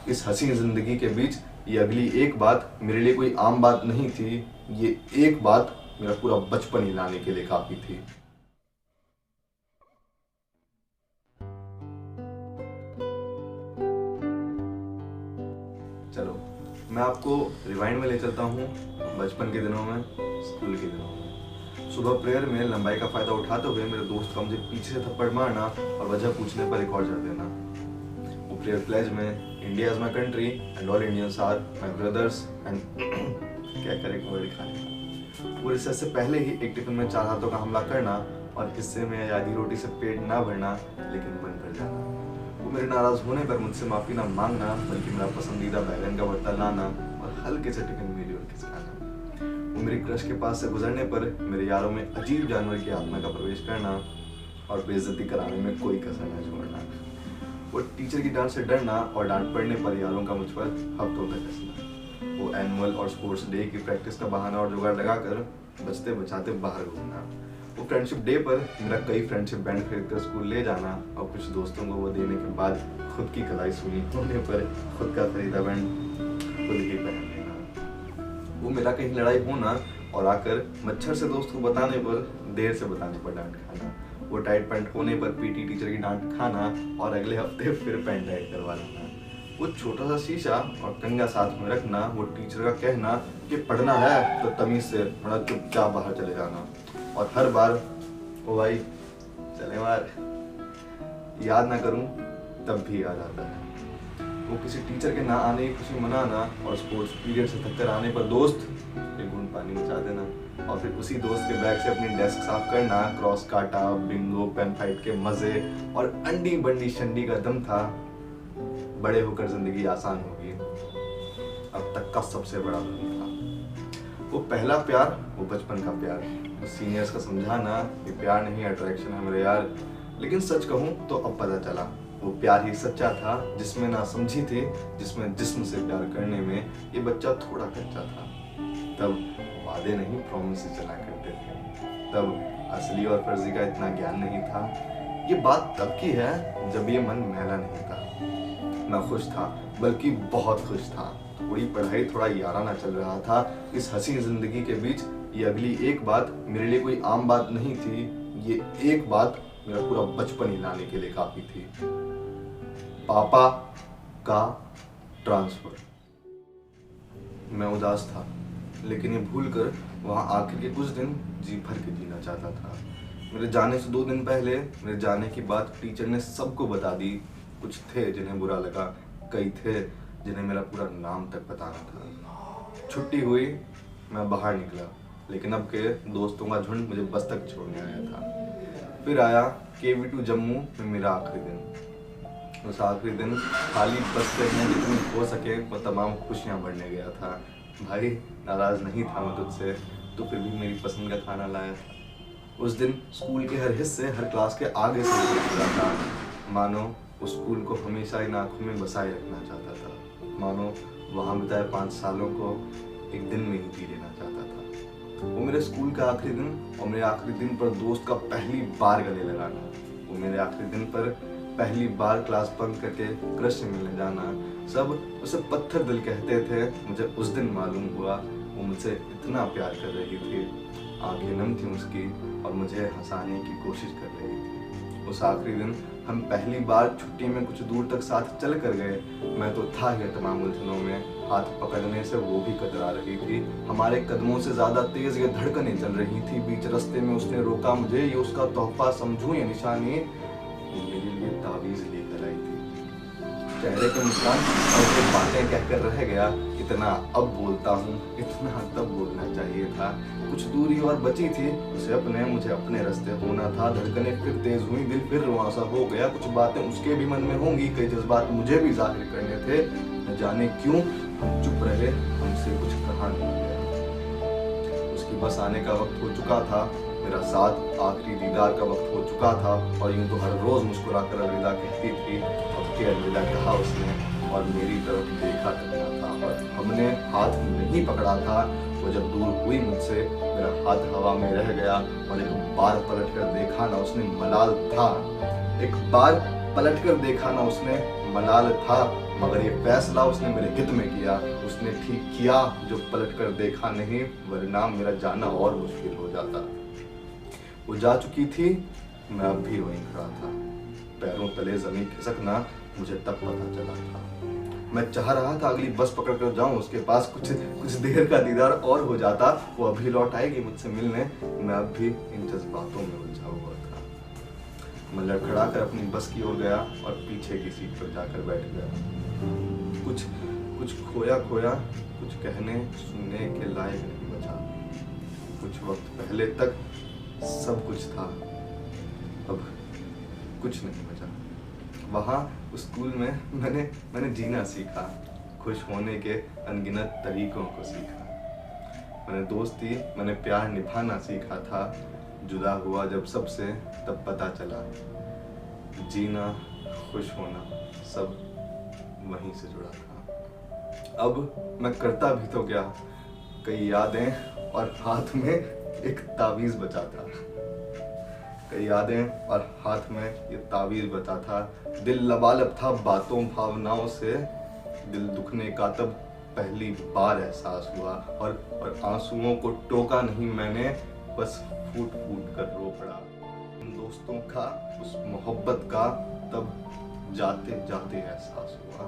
इस हसीन जिंदगी के बीच ये अगली एक बात मेरे लिए कोई आम बात नहीं थी। ये एक बात मेरा पूरा बचपन हिलाने के लिए काफी थी। चलो मैं आपको रिवाइंड में ले चलता हूँ बचपन के दिनों में, स्कूल के दिनों में। सुबह प्रेयर में लंबाई का फायदा उठाते हुए मेरे दोस्त का मुझे पीछे से थप्पड़ मारना और वजह पूछने पर एक और जड़ देना। वो प्रेयर प्लेज में India is my country and all Indians are my brothers and क्या करें वो दिखाने का। वो रिसर्च से पहले ही एक टिफिन में 4 हाथों का हमला करना और हिस्से में आधी रोटी से पेट ना भरना लेकिन मन भर जाना। वो मेरे नाराज होने पर मुझसे माफी ना मांगना बल्कि मेरा पसंदीदा बैगन का भरता लाना और हल्के से टिफिन मेरी ओर खिसकाना। वो मेरी क्रश के पास से गुजरने पर मेरे यारों में अजीब जानवर की आत्मा का प्रवेश करना और बेइज्जती कराने में कोई कसर न छोड़ना। वो टीचर की डांट से डरना और डांट पड़ने पर यारों का मुझ पर हफ्तों तक हंसना। वो एनुअल और स्पोर्ट्स डे की प्रैक्टिस का बहाना और जुगाड़ लगाकर बचते बचाते बाहर घूमना। वो फ्रेंडशिप डे पर मेरा कई फ्रेंडशिप बैंड खरीद कर स्कूल ले जाना और कुछ दोस्तों को वो देने के बाद खुद की कलाई सुनी होने पर खुद का खरीदा बैंड खुद ही पहन लेना। वो मेरा कहीं लड़ाई होना और आकर मच्छर से दोस्त को बताने पर देर से बताने पर डांट खाना। वो टाइट पैंट होने पर पीटी टीचर की डांट खाना और अगले हफ्ते फिर पैंट टाइट करवा लेना। वो छोटा सा शीशा और कंघा साथ में रखना। वो टीचर का कहना कि पढ़ना है तो तमीज से बड़ा चुपचाप बाहर चले जाना और हर बार ओ भाई चले मार याद ना करूं तब भी याद आता है। वो किसी टीचर के ना आने की खुशी मनाना और स्पोर्ट्स पीरियड से थक कर आने पर दोस्त एक बूंद पानी मचा देना और फिर उसी दोस्त के बैग से अपनी डेस्क साफ करना। क्रॉस काटा, बिंगो, पेन फाइट के मजे और अंडी बंडी शंडी का दम था। बड़े होकर जिंदगी आसान होगी अब तक का सबसे बड़ा भ्रम था। वो पहला प्यार, वो बचपन का प्यार, वो सीनियर्स का समझाना ये प्यार नहीं अट्रैक्शन है मेरे यार। लेकिन सच कहूं तो अब पता चला वो प्यार ही सच्चा था जिसमें ना समझी थी, जिसमें जिस्म से प्यार करने में ये बच्चा थोड़ा कच्चा था। तब वादे नहीं प्रॉमिस से चला करते थे, तब असली और फर्जी का इतना ज्ञान नहीं था। ये बात तब की है जब ये मन मैला नहीं था। मैं खुश था, बल्कि बहुत खुश था। थोड़ी पढ़ाई थोड़ा याराना चल रहा था। इस हसीन जिंदगी के बीच ये अगली एक बात मेरे लिए कोई आम बात नहीं थी। ये एक बात मेरा पूरा बचपन हिलाने के लिए काफी थी। पापा का ट्रांसफर। मैं उदास था लेकिन ये भूल कर वहाँ आखिर के कुछ दिन जी भर के जीना चाहता था। मेरे जाने से 2 दिन पहले मेरे जाने की बात टीचर ने सबको बता दी। कुछ थे जिन्हें बुरा लगा, कई थे जिन्हें मेरा पूरा नाम तक बताना था। छुट्टी हुई, मैं बाहर निकला लेकिन अब के दोस्तों का झुंड मुझे बस तक छोड़ने आया था। फिर आया KV2 जम्मू में मेरा आखिरी दिन। उस आखिरी दिन खाली बस से मैं जितनी हो सके वो तमाम खुशियाँ बढ़ने गया था। भाई नाराज नहीं था मैं तुझसे, तो फिर भी मेरी पसंद का खाना लाया था। उस दिन स्कूल के हर हिस्से, हर क्लास के आगे से गुजरा था। मानो उस स्कूल को हमेशा इन आंखों में बसाए रखना चाहता था। मानो वहाँ बिताए 5 सालों को एक दिन में ही जी लेना चाहता था। वो मेरे स्कूल का आखिरी दिन और मेरे आखिरी दिन पर दोस्त का पहली बार गले लगाना। वो मेरे आखिरी दिन पर पहली बार क्लास बंक करके क्रश से मिलने जाना। सब उसे पत्थर दिल कहते थे। मुझे उस दिन मालूम हुआ वो मुझसे इतना प्यार कर रही थी। आंखें नम थी उसकी और मुझे हंसाने की कोशिश कर रही थी। उस आखिरी दिन हम पहली बार छुट्टी में कुछ दूर तक साथ चल कर गए। मैं तो था ही तमाम उलझनों में। हाथ पकड़ने से वो भी कतरा रही थी। हमारे कदमों से ज्यादा तेज ये धड़कनें चल रही थी। बीच रास्ते में उसने रोका मुझे। ये उसका तोहफा समझूं या निशानी, वो मेरे लिए तावीज लेकर आई थी। चेहरे पे मुस्कान और फिर बातें कहकर रह गया। इतना अब बोलता हूँ, इतना तब बोलना चाहिए था। कुछ दूरी और बची थी, उसे अपने मुझे अपने रास्ते होना था। धड़कनें फिर तेज हुई, दिल फिर रुआंसा हो गया। कुछ बातें उसके भी मन में होंगी, कई जज्बात मुझे भी जाहिर करने थे। न जाने क्यों हम चुप रहे, हमसे कुछ कहा नहीं गया। उसकी बस आने का वक्त हो चुका था। मेरा साथ आखिरी दीदार का वक्त हो चुका था और यूं तो हर रोज मुस्कुराकर अलविदा कहती थी। अब के अलविदा कहा उसने और मेरी तरफ देखा करना था और हमने हाथ नहीं पकड़ा था। वो जब दूर हुई मुझसे, मेरा हाथ हवा में रह गया और एक बार पलट कर देखा ना उसने, मलाल था। एक बार पलट कर देखा ना उसने, मलाल था। मगर ये फैसला उसने मेरे हित में किया। उसने ठीक किया जो पलट कर देखा नहीं, वरना मेरा जाना और मुश्किल हो जाता। वो जा चुकी थी, मैं अब भी वहीं खड़ा था। पैरों तले जमीन खिसकना मुझे तब पता चला था। मैं चाह रहा था अगली बस पकड़ कर जाऊं उसके पास, कुछ देर का दीदार और हो जाता। वो अभी लौट आएगी मुझसे मिलने, मैं अब भी इन जज्बातों में उलझा हुआ था। मैं लड़खड़ा कर अपनी बस की ओर गया और पीछे की सीट पर जाकर बैठ गया। कुछ खोया खोया, कुछ कहने सुनने के लायक नहीं बचा। कुछ वक्त पहले तक सब कुछ था, अब कुछ नहीं बचा। वहाँ स्कूल में मैंने जीना सीखा, खुश होने के अनगिनत तरीकों को सीखा। मैंने दोस्ती, मैंने प्यार निभाना सीखा था। जुदा हुआ जब सबसे तब पता चला, जीना, खुश होना सब वहीं से जुड़ा था। अब मैं करता भी तो क्या, कई यादें और हाथ में एक तावीज़ बचा था। कई यादें और हाथ में ये तावीज़ बचा था। दिल लबालब था बातों भावनाओं से, दिल दुखने का तब पहली बार एहसास हुआ। और आंसुओं को टोका नहीं मैंने, बस फूट फूट कर रो पड़ा। उन दोस्तों का, उस मोहब्बत का तब जाते जाते एहसास हुआ।